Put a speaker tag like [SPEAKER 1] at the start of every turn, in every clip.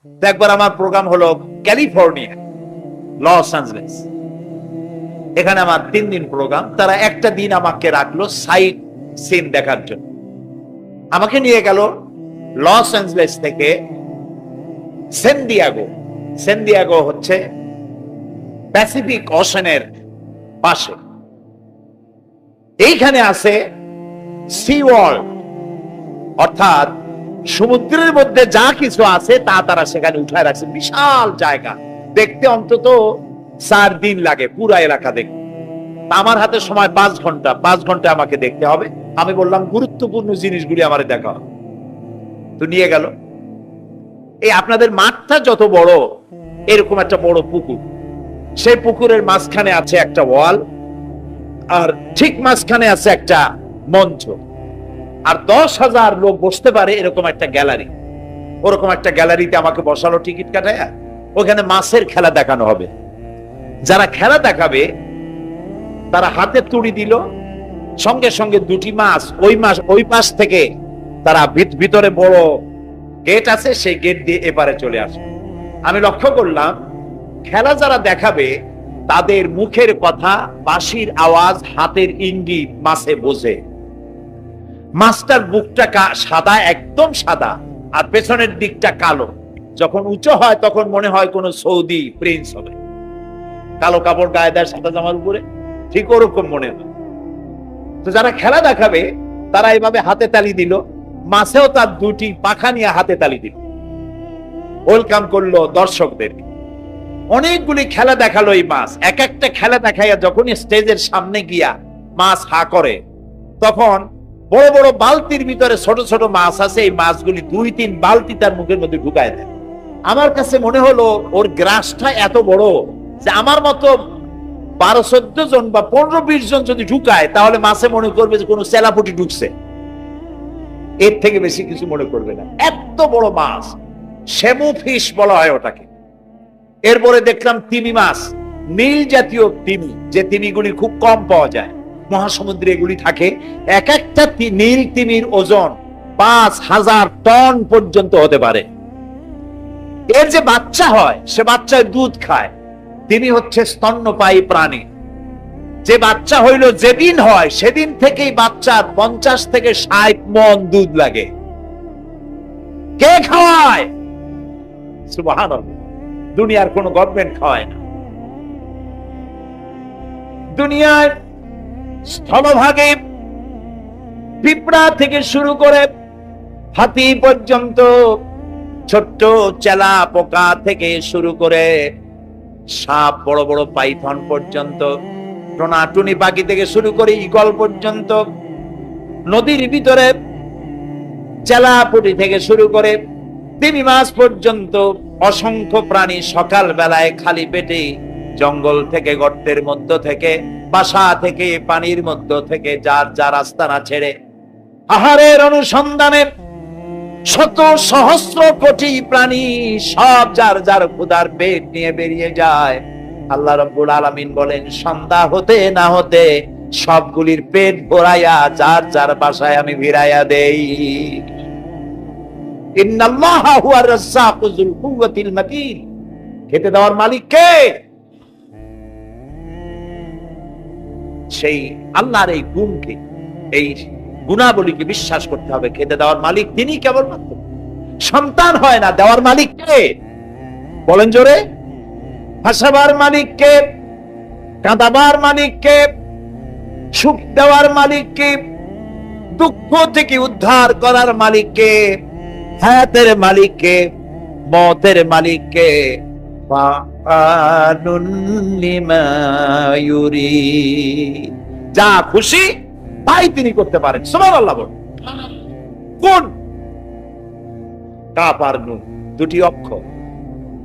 [SPEAKER 1] তো একবার আমার প্রোগ্রাম হলো ক্যালিফোর্নিয়া, লস অ্যাঞ্জেলেস। এখানে আমার 3 দিন প্রোগ্রাম। তারা একটা দিন আমাকে রাখলো সাইট সিন দেখার জন্য। আমাকে নিয়ে গেল লস অ্যাঞ্জেলেস থেকে সেন দিয়েগো। সেন দিয়েগো হচ্ছে প্যাসিফিক ওশানের পাশে। এইখানে আছে সি ওয়ার্ল্ড, অর্থাৎ সমুদ্রের মধ্যে যা কিছু আছে তা তারা সেখানে উঠায় রাখছে। বিশাল জায়গা, দেখতে অন্তত 4 দিন লাগে পুরা এলাকা দেখতে। আমার হাতে সময় 5 ঘন্টা। 5 ঘন্টা আমাকে দেখতে হবে। আমি বললাম গুরুত্বপূর্ণ জিনিসগুলি আমার দেখা হবে। তো নিয়ে গেল। এই আপনাদের মাঠটা যত বড়, এরকম একটা বড় পুকুর। সেই পুকুরের মাঝখানে আছে একটা ওয়াল, আর ঠিক মাঝখানে আছে একটা মঞ্চ, আর 10,000 লোক বসতে পারে এরকম একটা গ্যালারি। ওরকম একটা গ্যালারিতে আমাকে বসালো টিকিট কাটায়। ওখানে মাছের খেলা দেখানো হবে। যারা খেলা দেখাবে তারা হাতে তুড়ি দিল, সঙ্গে সঙ্গে 2টি মাছ ওই পাশ থেকে তারা ভিতরে বড় গেট আছে, সেই গেট দিয়ে এপারে চলে আসে। আমি লক্ষ্য করলাম খেলা যারা দেখাবে তাদের মুখের কথা, বাঁশির আওয়াজ, হাতের ইঙ্গিত মাছে বোঝে। মাছটার বুকটা সাদা, একদম সাদা, আর পেছনের দিকটা কালো। যখন উঁচু হয় তখন মনে হয় কোন সৌদি প্রিন্স হবে। কালো কাপড় গায়ে দেয় সাদা জামার উপরে, ঠিক ওরকম মনে হয়। তো যারা খেলা দেখাবে তারা এইভাবে হাতে তালি দিল, মাছেও তার 2টি পাখা নিয়ে হাতে তালি দিল, ওয়েলকাম করলো দর্শকদের। অনেকগুলি খেলা দেখালো এই মাছ। এক একটা খেলা দেখাইয়া যখন স্টেজের সামনে গিয়া মাছ হা করে, তখন বড় বড় বালতির ভিতরে ছোট ছোট মাছ আছে। এই মাছগুলি 2-3 বালতি তার মুখের মধ্যে ঢুকায় দেয়। আমার কাছে মনে হলো ওর গ্রাসটা এত বড় যে আমার মতো 12-14 জন বা 15-20 জন যদি ঢুকায়, তাহলে মাছে মনে করবে যে কোনো চেলাপুটি ঢুকছে। এর থেকে বেশি কিছু মনে করবে না। এত বড় মাছ, সেমু ফিশ বলা হয় ওটাকে। এরপরে দেখলাম তিমি মাছ, নীল জাতীয় তিমি, যে তিমিগুলি খুব কম পাওয়া যায় মহাসমুদ্রে, এগুলি থাকে। এক একটা নীল তিমির ওজন 5,000 টন পর্যন্ত হতে পারে। এর যে বাচ্চা হয় সে বাচ্চার দুধ খায়। তিমি হচ্ছে স্তন্যপায়ী প্রাণী। যে বাচ্চা হইল যেদিন হয় সেদিন থেকেই বাচ্চার 50 থেকে 60 মণ দুধ লাগে। কে খাওয়ায়? সুবহানাল্লাহ। দুনিয়ার কোন গভর্নমেন্ট খাওয়ায় না। দুনিয়ার স্থলভাগে পিঁপড়া থেকে শুরু করে হাতি পর্যন্ত, ছোট্ট চেলা পোকা থেকে শুরু করে সাপ, বড় বড় পাইথন পর্যন্ত, টোনাটুনি পাখি থেকে শুরু করে ঈগল পর্যন্ত, নদীর ভিতরে চেলাপুটি থেকে শুরু করে তিমি মাছ পর্যন্ত অসংখ্য প্রাণী সকাল বেলায় খালি পেটে জঙ্গল থেকে, গর্তের মধ্য থেকে, বাসা থেকে, পানির মধ্য থেকে যার যার আস্তানা ছেড়ে আহারের অনুসন্ধানে শত সহস্র কোটি প্রাণী সব যার যার ক্ষুধার পেট নিয়ে বেরিয়ে যায়। আল্লাহ রাব্বুল আলামিন বলেন, সন্ধ্যা হতে না হতে সবগুলির পেট ভরাইয়া যার যার বাসায় আমি ভিড়াইয়া দেই। ইন্নাল্লাহা হুয়ার রাজ্জাকু যুল কুওয়াতিল মাতিন। খেতে দেওয়ার মালিক কে? সেই আল্লাহর এই গুণকে, এই গুণাবলীকে বিশ্বাস করতে হবে। খেতে দেওয়ার মালিক তিনি কেবলমাত্র। সন্তান হয় না, দেওয়ার মালিক কে? বলেন জোরে। হাসাবার মালিক কে? কাঁদাবার মালিক কে? সুখ দেওয়ার মালিক কে? দুঃখ থেকে উদ্ধার করার মালিক কে? হায়াতের মালিক কে? মতের মালিক কে? যা খুশি তাই তিনি করতে পারেন। সুবহানাল্লাহ। বল কোন কাফ আর নুন, 2টি অক্ষর,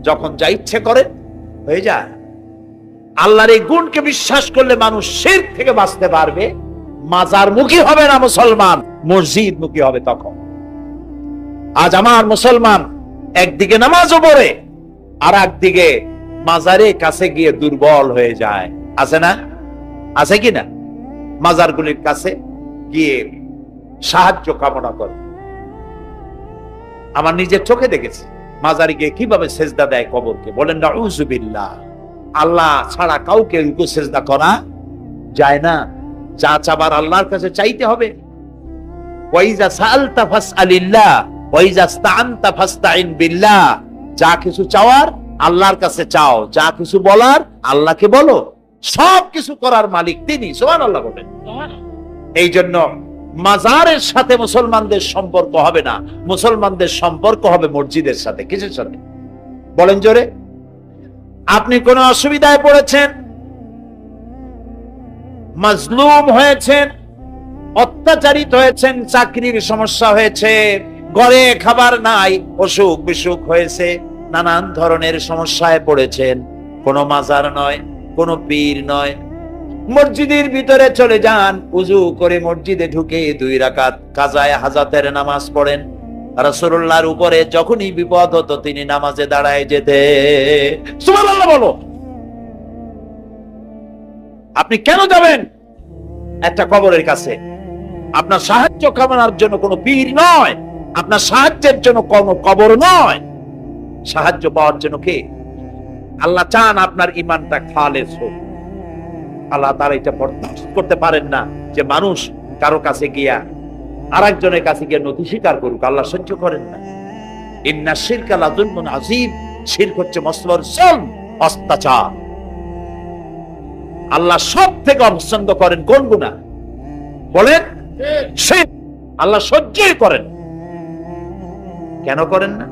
[SPEAKER 1] যখন যা ইচ্ছে করে হয়ে যায়। আল্লাহর এই গুণকে বিশ্বাস করলে মানুষ শিরক থেকে বাঁচতে পারবে। মাজার মুখী হবে না মুসলমান, মসজিদ মুখী হবে তখন। আজ আমার মুসলমান একদিকে নামাজও পড়ে, আর একদিকে মাজারের কাছে গিয়ে দুর্বল হয়ে যায়। আছে না? আছে কি না? মাজারগুলির কাছে গিয়ে সাহায্য কামনা করে। আমার নিজের চোখে দেখেছি। মাজারে গিয়ে কিভাবে সেজদা দেয় কবরকে, বলেন নাউযুবিল্লাহ। আল্লাহ ছাড়া কাউকে রুকু সেজদা করা যায় না। যা চাবার আল্লাহর কাছে চাইতে হবে। ওয়াইজা সাআলতা ফাসআলিল্লাহ ওয়াইজা ইসতাআনতা ফাসতাইন বিল্লাহ। যা কিছু চাওয়ার আল্লাহর কাছে চাও, যা কিছু বলার আল্লাহকে বলো। সব কিছু করার মালিক তিনি, সুবহানাল্লাহ বলেন। এই জন্য মাজারের সাথে মুসলমানদের সম্পর্ক হবে না, মুসলমানদের সম্পর্ক হবে মসজিদের সাথে। কিসের সাথে বলেন জোরে? আপনি কোন অসুবিধায় পড়েছেন, মাজলুম হয়েছেন, অত্যাচারিত হয়েছেন, চাকরির সমস্যা হয়েছে, ঘরে খাবার নাই, অসুখ বিসুখ হয়েছে, নানান ধরনের সমস্যায় পড়েছেন, কোন মাজার নয়, কোন পীর নয়, মসজিদের ভিতরে চলে যান, উজু করে মসজিদে ঢুকে 2 রাকাত কাজায়ে হাজাতের নামাজ পড়েন। রাসূলুল্লাহর উপরে যখনই বিপদ হতো তিনি নামাজে দাঁড়ায় যেতে। সুবহানাল্লাহ বলো। আপনি কেন যাবেন একটা কবরের কাছে? আপনার সাহায্য কামনার জন্য কোনো পীর নয়, আপনার সাহায্যের জন্য কোনো কবর নয়। সাহায্য পাওয়ার জন্য কে? আল্লাহ চান আপনার ঈমানটা খালেস হোক। আল্লাহ তাআলা এটা বরদাস্ত করতে পারেন না যে মানুষ কারো কাছে গিয়া আরেকজনের কাছে গিয়ে নথি স্বীকার করুক। আল্লাহ সহ্য করেন না। ইন্না শিরকা লাযুলমুন আযীম। শিরক হচ্ছে মস্ত বড় জুলম, অত্যাচার। আল্লাহ সব থেকে অপছন্দ করেন কোন গুনাহ বলেন? শিরক। আল্লাহ সহ্যই করেন। কেন করেন না?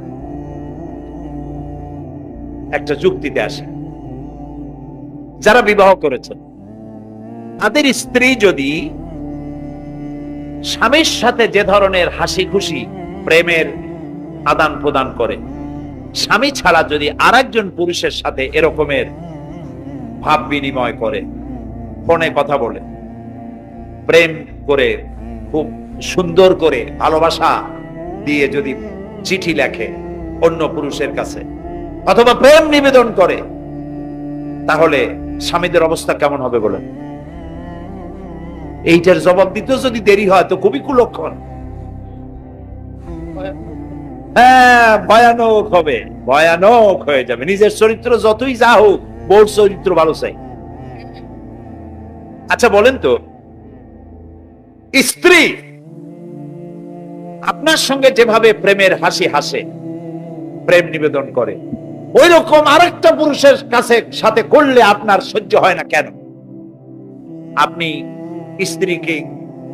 [SPEAKER 1] একটা যুক্তিতে আসে। যারা বিবাহ করেছেন তাদের স্ত্রী যদি স্বামীর সাথে যে ধরনের হাসি খুশি প্রেমের আদান প্রদান করে, স্বামী ছাড়া যদি আরেকজন পুরুষের সাথে এরকমের ভাব বিনিময় করে, ফোনে কথা বলে, প্রেম করে, খুব সুন্দর করে ভালোবাসা দিয়ে যদি চিঠি লেখে অন্য পুরুষের কাছে অথবা প্রেম নিবেদন করে, তাহলে স্বামীদের অবস্থা কেমন হবে বলেন? এইটার জবাব দিতে যদি দেরি হয় তো খুবই কুলক্ষণ। হ্যাঁ, ভয়ানক হবে, ভয়ানক হয়ে যাবে। নিজের চরিত্র যতই যা হোক, বউর চরিত্র ভালো চাই। আচ্ছা বলেন তো, স্ত্রী আপনার সঙ্গে যেভাবে প্রেমের হাসি হাসে, প্রেম নিবেদন করে, ওই রকম আরেকটা পুরুষের কাছে সাথে করলে আপনার সহ্য হয় না কেন? আপনি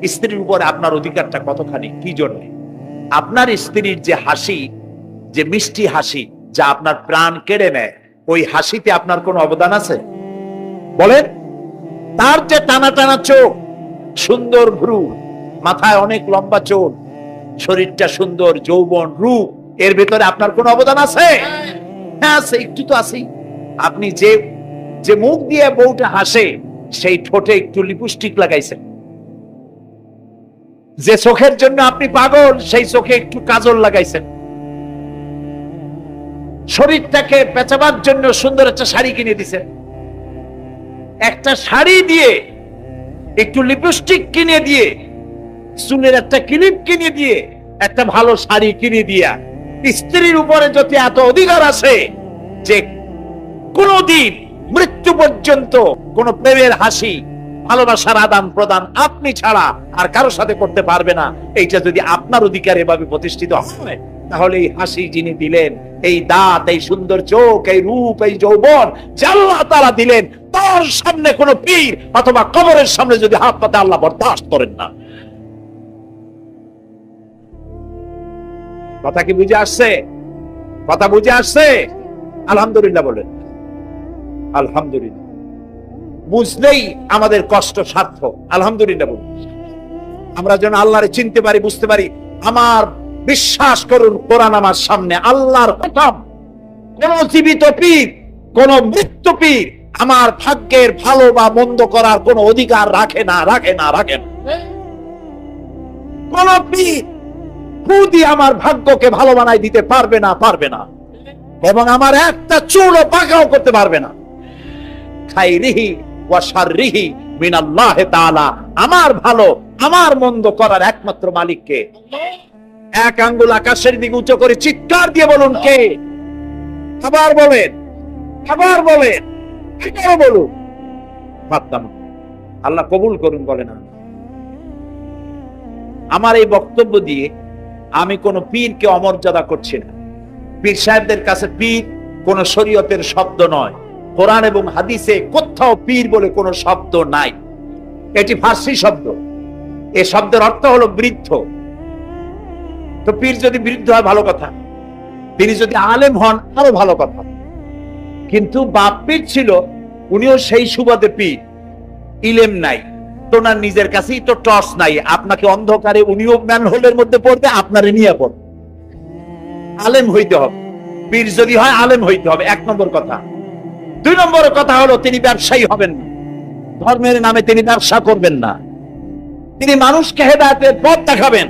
[SPEAKER 1] স্ত্রীর উপরে আপনার অধিকারটা কতখানি, কি জন্য? আপনার স্ত্রীর যে হাসি, যে মিষ্টি হাসি, যা আপনার প্রাণ কেড়ে নেয়, ওই হাসিতে আপনার কোনো অবদান আছে বলেন? তার যে টানা টানা চোখ, সুন্দর ভ্রু, মাথায় অনেক লম্বা চুল, শরীরটা সুন্দর, যৌবন, রূপ, এর ভেতরে আপনার কোনো অবদান আছে? হ্যাঁ আছে, একটু তো আছেই। আপনি যে মুখ দিয়ে বউটা হাসে, সেই ঠোঁটে একটু লিপস্টিক লাগাইছেন। যে চোখের জন্য আপনি পাগল, সেই চোখে একটু কাজল লাগাইছেন। শরীরটাকে পেঁচাবার জন্য সুন্দর একটা শাড়ি কিনে দিছেন। একটা শাড়ি দিয়ে, একটু লিপস্টিক কিনে দিয়ে, চুলের একটা ক্লিপ কিনে দিয়ে, একটা ভালো শাড়ি কিনে দিয়া স্ত্রীর উপরে যদি এত অধিকার আছে যে কোনদিন মৃত্যু পর্যন্ত কোন প্রেমের হাসি, ভালোবাসার আদান প্রদান আপনি ছাড়া আর কারোর সাথে করতে পারবে না, এইটা যদি আপনার অধিকার এভাবে প্রতিষ্ঠিত হয়, তাহলে এই হাসি যিনি দিলেন, এই দাঁত, এই সুন্দর চোখ, এই রূপ, এই যৌবন যা আল্লাহ তাআলা দিলেন, তার সামনে কোন পীর অথবা কবরের সামনে যদি হাত পাতে আল্লাহ বরদাস্ত করেন না। কথা কি বুঝে আসছে? কথা বুঝে আসছে? আলহামদুলিল্লাহ বলেন। আলহামদুলিল্লাহ। বুঝলেই আমাদের কষ্ট সার্থক। আলহামদুলিল্লাহ বলুন। আমরা যেন আল্লাহরে চিনতে পারি, বুঝতে পারি। আমার বিশ্বাস করুন, কোরআন আমার সামনে, আল্লাহর কসম, কোন জীবিত পীর, কোন মৃত্যু পীর আমার ভাগ্যের ভালো বা মন্দ করার কোন অধিকার রাখে না, রাখে না, রাখে না। কোন পীর খুদি আমার ভাগ্যকে ভালো বানাই দিতে পারবে না, পারবে না, এবং আমার একটা চুলও পাকাও করতে পারবে না। খাইরিহি ওয়া শাররিহি মিনাল্লাহি তাআলা। আমার ভালো, আমার মন্দ করার একমাত্র মালিক কে? এক আঙ্গুল আকাশের দিকে উঁচু করে চিৎকার দিয়ে বলুন কে? আবার বলেন, আবার বলেন, আবার বলুন। আল্লাহ কবুল করুন। বলে না, আমার এই বক্তব্য দিয়ে আমি কোন পীরকে অমর্যাদা করছি না। পীর সাহেবদের কাছে পীর কোন শরীয়তের শব্দ নয়। কোরআন এবং হাদিসে কোথাও পীর বলে কোন শব্দ নাই। এটি ফার্সি শব্দ। এই শব্দের অর্থ হলো বৃদ্ধ। তো পীর যদি বৃদ্ধ হয় ভালো কথা, তিনি যদি আলেম হন আরো ভালো কথা। কিন্তু বাপ পীর ছিল, উনিও সেই সুবাদে পীর। ইলেম নাই তো, না নিজের কাছেই তো টর্চ নাই, আপনাকে অন্ধকারে উনিও ম্যানহোলের মধ্যে পড়বে, আপনারে নিয়ে পড়বে। আলেম হইতে হবে, পীর যদি হয় আলেম হইতে হবে, এক নম্বর কথা। দুই নম্বর কথা হলো তিনি ব্যবসায়ী হবেন না। ধর্মের নামে তিনি ব্যবসা করবেন না। তিনি মানুষকে হেদায়েতের পথ দেখাবেন,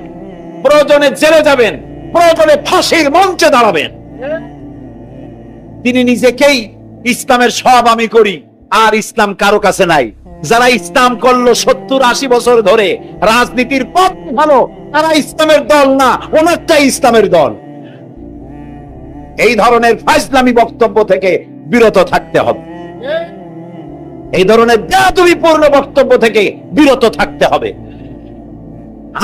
[SPEAKER 1] প্রয়োজনে জেলে যাবেন, প্রয়োজনে ফাঁসির মঞ্চে দাঁড়াবেন। তিনি নিজেকেই ইসলামের সব আমি করি, আর ইসলাম কারো কাছে নাই। যারা ইসলাম করলো 70-80 বছর ধরে, রাজনীতির পথ ভালো, তারা ইসলামের দল না, ওনারটাই ইসলামের দল। এই ধরনের ফাজলামি বক্তব্য থেকে বিরত থাকতে হবে। এই ধরনের বেয়াদবিপূর্ণ বক্তব্য থেকে বিরত থাকতে হবে।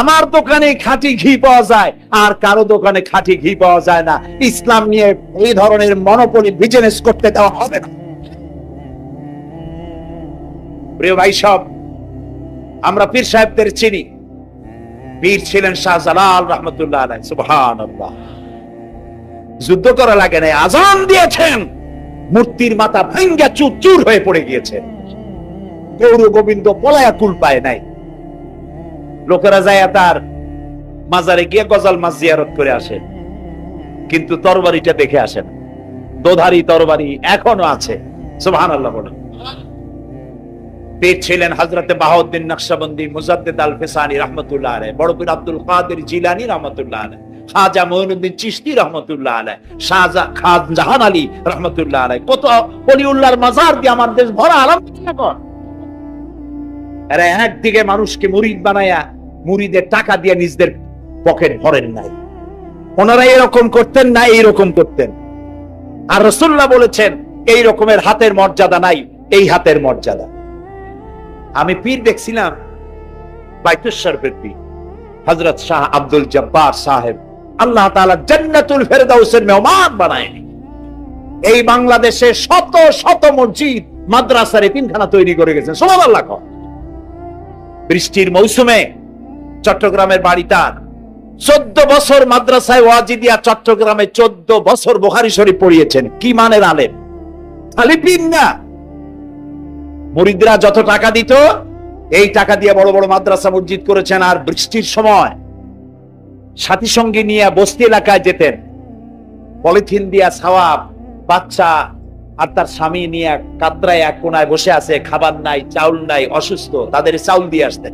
[SPEAKER 1] আমার দোকানে খাঁটি ঘি পাওয়া যায়, আর কারো দোকানে খাঁটি ঘি পাওয়া যায় না। ইসলাম নিয়ে এই ধরনের মনোপলি বিজনেস করতে দেওয়া হবে না। প্রিয় ভাই সব, আমরা পীর সাহেবদের চিনি। পীর ছিলেন শাহজালাল রহমতুল্লাহ আলাইহি। সুবহানাল্লাহ। যুদ্ধ করা লাগে নাই, আজান দিয়েছেন, মূর্তির মাথা ভাঙ্গা চুর চুর হয়ে পড়ে গিয়েছে। গৌর গোবিন্দ পলায়া কুল পায় নাই। লোকেরা যায় তার মাজারে গিয়ে গজাল মাছ জিয়ারত করে আসে, কিন্তু তরবারিটা দেখে আসেন। দোধারি তরবারি এখনো আছে। সুবহানাল্লাহ বলে। পীর ছিলেন হযরতে বাহাউদ্দিন নকশবন্দি, মুজাদ্দিদ আল ফিসানি রহমতুল্লাহ আলাইহি, বড় পীর আব্দুল কাদের জিলানী রহমতুল্লাহ আলাইহি, খাজা মঈনুদ্দিন চিশতি রহমতুল্লাহ আলাইহি, শাহজাহান আলী রহমতুল্লাহ আলাইহি। কত ওলিউল্লাহর মাজার দিয়ে আমার দেশ ভরা। আলহামদুলিল্লাহ কর। এরা একদিকে মানুষকে মুরিদ বানায়া মুরিদের টাকা দিয়ে নিজেদের পকেট ভরেন নাই। ওনারা এরকম করতেন না, এইরকম করতেন। আর রাসূলুল্লাহ বলেছেন এই রকমের হাতের মর্যাদা নাই, এই হাতের মর্যাদা। আমি পীর দেখছিলাম, বাইতুল শরীফের পীর হযরত শাহ আব্দুল জব্বার সাহেব, আল্লাহ তাআলা জান্নাতুল ফেরদাউসের মেহমান বানায়। এই বাংলাদেশে শত শত মসজিদ মাদ্রাসার এতিমখানা তৈরি করে গেছেন। সুবহানাল্লাহ। বৃষ্টির মৌসুমে চট্টগ্রামের বাড়ি তার। 14 বছর মাদ্রাসায় ওয়াজিদিয়া চট্টগ্রামে 14 বছর বুখারী শরীফ পড়িয়েছেন। কি মানের আলেম! খালি পীর না, মুরিদরা যত টাকা দিত এই টাকা দিয়ে বড় বড় মাদ্রাসা মসজিদ করেছেন। আর বৃষ্টির সময় সাথী সঙ্গী নিয়ে বস্তি এলাকায় যেতেন, পলিথিন দিয়া ছাওয়া, বাচ্চা আর তার স্বামী নিয়ে কাতরায় এক কোনায় বসে আছে, খাবার নাই, চাউল নাই, অসুস্থ, তাদের চাউল দিয়ে আসতেন,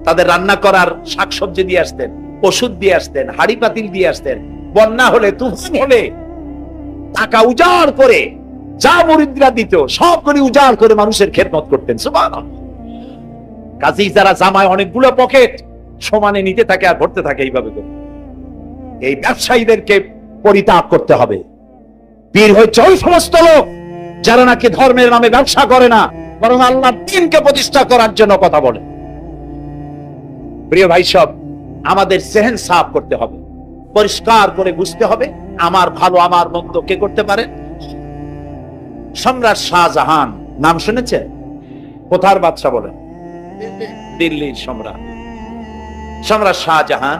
[SPEAKER 1] তাদের রান্না করার শাকসবজি দিয়ে আসতেন, ওষুধ দিয়ে আসতেন, হাড়ি পাতিল দিয়ে আসতেন। বন্যা হলে, তুফান হলে টাকা উজাড় করে যা মুরিদরা দিত সবগুলি উজাড় করে মানুষের খেদমত করতেন। সুবহানাল্লাহ। কাজী যারা জামায় অনেকগুলো পকেট সমানে নিতে থাকে আর ভরতে থাকে, এইভাবে করে এই ব্যবসায়ীদেরকে পরিত্যাগ করতে হবে। পীর হচ্ছে ওই সমস্ত লোক যারা নাকি ধর্মের নামে ব্যবসা করে না, বরং আল্লাহর দ্বীনকে প্রতিষ্ঠা করার জন্য কথা বলে। প্রিয় ভাই সব, আমাদের সেহেন সাফ করতে হবে, পরিষ্কার করে বুঝতে হবে আমার ভালো আমার মন্দ কে করতে পারে। সম্রাট শাহজাহান নাম শুনেছে? কোথার বাদশা বলেন? দিল্লির সম্রাট। সম্রাট শাহজাহান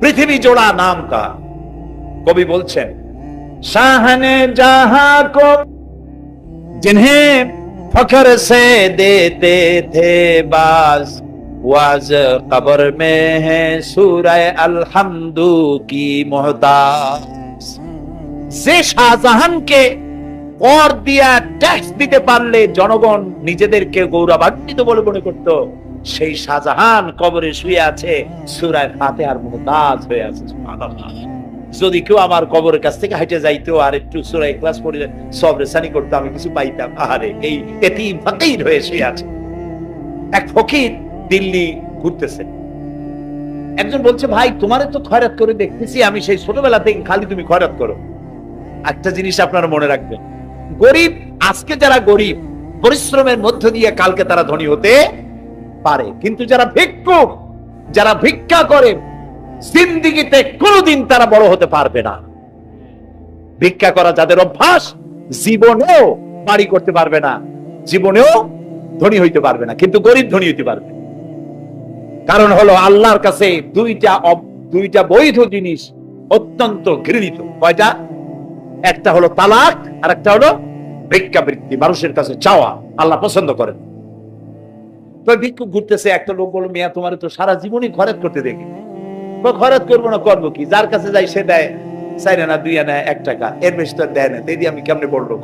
[SPEAKER 1] পৃথিবী জোড়া নাম কা। কবি বলছেন, শাহনে জাহাं को जिन्हें फख्र से देते थे बाज, वाज कब्र में है सूरह अलहम्दु की मोहताज। যে শাহজাহানকে কর দিয়া ট্যাক্স দিতে পারলে জনগণ নিজেদেরকে গৌরবান্বিত বলে মনে করত, সেই শাহজাহান কবরে শুয়ে আছে, সূরা ফাতিহার মুহতাজ হয়ে আছে। সুবহানাল্লাহ। যদি কেউ আমার কবরের কাছ থেকে হেঁটে যাইতো আর একটু সূরা ইখলাস পড়ে সবরে সানি করতে, আমি কিছু পাইতাম। আরে এই এতিম ফকির হয়ে শুয়ে আছে। এক ফকির দিল্লি ঘুরতেছে, একজন বলছে, ভাই তোমারে তো খয়রাত করে দেখতেছি আমি সেই ছোটবেলা থেকে, খালি তুমি খয়রাত করো। একটা জিনিস আপনারা মনে রাখবেন, গরিব, আজকে যারা গরিব পরিশ্রমের মধ্য দিয়ে কালকে তারা ধনী হতে পারে, কিন্তু যারা ভিক্ষুক, যারা ভিক্ষা করে, জিন্দেগিতে কোনোদিন তারা বড় হতে পারবে না। ভিক্ষা করা যাদের অভ্যাস, জীবনেও বাড়ি করতে পারবে না, জীবনেও ধনী হইতে পারবে না, কিন্তু গরিব ধনী হইতে পারবে। কারণ হলো আল্লাহর কাছে দুইটা বৈধ জিনিস অত্যন্ত ঘৃণিত। কয়টা? একটা হলো তালাক, আর একটা হলো ভিক্ষাবৃত্তি, মানুষের কাছে চাওয়া। আল্লাহ পছন্দ করেন। তো ভিক্ষুক ঘুরতেছে, একটা লোক বলল, মিয়া তোমার তো সারা জীবনই খরচ করতে দেখি। খরচ করবো না, করবো কি? যার কাছে যাই সে দেয় 4 আনা 2 আনা 1 টাকা, এর বেশি তো দেয় না। দিদি আমি কেমনে বড় লোক?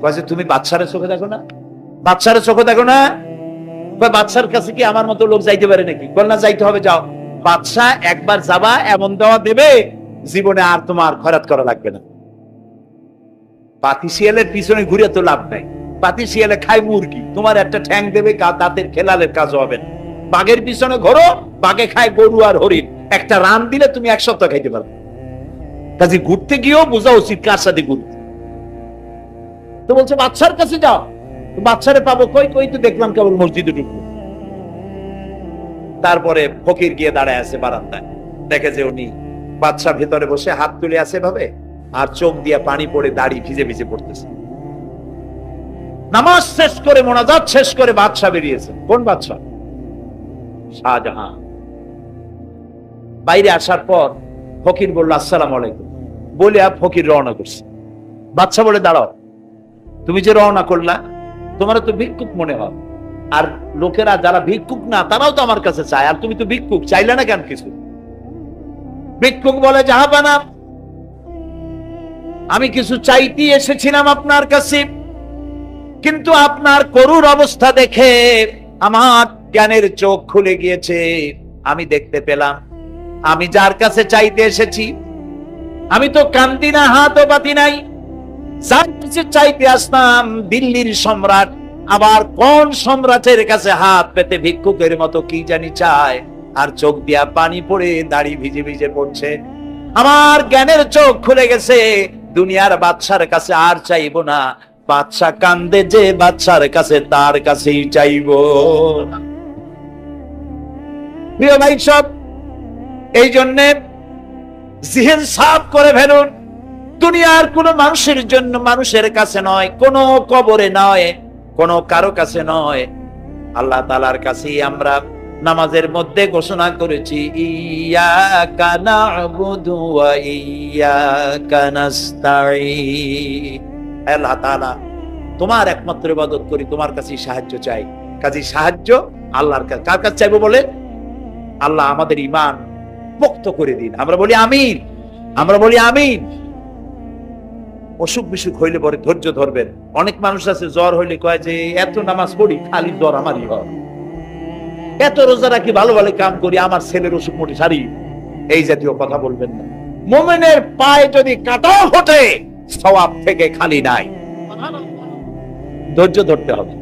[SPEAKER 1] কয়েছে তুমি বাদশারে চোখে দেখো না? বাদশারে চোখে দেখো না? বাদশার কাছে কি আমার মতো লোক যাইতে পারে নাকি? বল না, যাইতে হবে, যাও। বাদশা একবার যাবা, এমন দেওয়া দেবে জীবনে আর তোমার খরচ করা লাগবে না। পাতি শিয়ালের পিছনে ঘুরে তো লাভ নাই। পাতি শিয়ালে খায় মুরগি, তোমার একটা ঠ্যাং দেবে, দাঁতের খেলালের কাজ হবে না। বাঘের পিছনে ঘোরো, বাঘে খায় গরু আর হরিণ, একটা রান দিলে তুমি 1 সপ্তাহ খাইতে পারবে। কাজে ঘুরতে গিয়েও বোঝা উচিত কার সাথে ঘুরতে। তো বলছে বাদশার কাছে যাও। বাদশারে পাবো কই? কই তো দেখলাম কেবল মসজিদে ঢুকলো। তারপরে ফকির গিয়ে দাঁড়ায় আছে বারান্দায়, দেখে যে উনি বাদশা ভেতরে বসে হাত তুলে আছে ভাবে, আর চোখ দিয়ে পানি পড়ে দাড়ি ভিজে ভিজে পড়তেছে। নামাজ শেষ করে, মোনাজাত শেষ করে বাদশা বেরিয়েছে। কোন বাদশা? শাহজাহান। বাইরে আসার পর ফকির বলল, আসসালামু আলাইকুম বলে ফকির রওনা করছে। বাদশা বলে, দাঁড়াও, তুমি যে রওনা করলা, তোমার তো ভিক্ষুক মনে হয়, আর লোকেরা যারা ভিক্ষুক না তারাও তো আমার কাছে চায়, আর তুমি তো ভিক্ষুক, চাইলে না কেন কিছু? ভিক্ষুক বলে, জাহাপানা, আমি কিছু চাইতে এসেছিলাম আপনার কাছে, কিন্তু আপনার করুণ অবস্থা দেখে আমার জ্ঞানের চোখ খুলে গিয়েছে। আমি দেখতে পেলাম আমি যার কাছে চাইতে এসেছি, আমি তো কান্দি না, হাতও পাতি নাই। যার কাছে চাইতে আসতাম দিল্লির সম্রাট, আবার কোন সম্রাটের কাছে হাত পেতে ভিক্ষুকের মতো কি জানি চায়, আর চোখ দিয়া পানি পড়ে দাড়ি ভিজে ভিজে পড়ছে। আমার জ্ঞানের চোখ খুলে গেছে, দুনিয়ার বাদশার কাছে আর চাইবো না। বাদশা কান্দে যে বাদশার কাছে, তার কাছেই চাইবো। প্রিয় ভাই সব, এই জন্যে জিহ্ন সাফ করে ফেলুন। দুনিয়ার কোন মানুষের জন্য, মানুষের কাছে নয়, কোন কবরে নয়, কোন কারো কাছে নয়, আল্লাহ তাআলার কাছেই আমরা নামাজের মধ্যে ঘোষণা করেছি, ইয়াকা না'বুদু ওয়া ইয়াকা নাস্তাঈন। আল্লাহ তাআলা, তোমার একমাত্র ইবাদত করি, তোমার কাছেই সাহায্য চাই। কাজেই সাহায্য আল্লাহর কাছে। কার কাছে চাইবো বলে? আল্লাহ আমাদের ঈমান পোক্ত করে দিন। আমরা বলি আমিন, আমরা বলি আমিন। অসুখ বিসুখ হইলে পরে ধৈর্য ধরবেন। অনেক মানুষ আছে জ্বর হইলে কয় যে এত নামাজ পড়ি খালি জ্বর আমারই হয়, এত রোজা রাখি, ভালো ভালো কাম করি, আমার ছেলের অসুখ মোটে সারি। এই জাতীয় কথা বলবেন না। মুমিনের পায়ে যদি কাঁটা ফোটে, সওয়াব থেকে খালি নাই। ধৈর্য ধরতে হবে।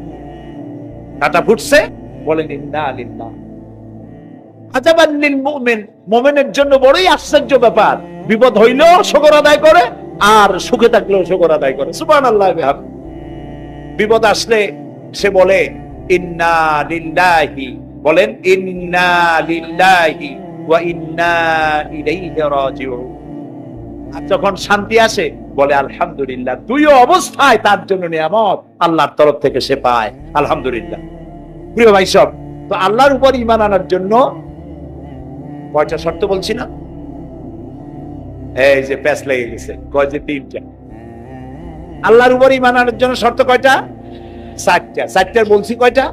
[SPEAKER 1] কাঁটা ফুটছে, বলেন ইন্না লিল্লাহ। আজাবান লিল মুমিন, মুমিনের জন্য বড়ই আশ্চর্য ব্যাপার, বিপদ হইলেও শুকর আদায় করে, আর সুখে থাকলেও শুকর আদায় করে। সুবহানাল্লাহ। বিপদ আসলে সে বলে ইন্না লিল্লাহি, বলেন ইন্না লিল্লাহি ওয়া ইন্না ইলাইহি রাজিউন। আর যখন শান্তি আসে বলে আলহামদুলিল্লাহ। দুই অবস্থায় তার জন্য নিয়ামত আল্লাহর তরফ থেকে সে পায়, আলহামদুলিল্লাহ। প্রিয় ভাই সব, তো আল্লাহর উপর ঈমান আনার জন্য কয়টা শর্ত বলছি না? এই যে প্যাচ লেগে গেছে, কয় যে 3টা। আল্লাহর উপর ঈমান আনার জন্য শর্ত কয়টা? 4টা। 4টার বলছি কয়টা?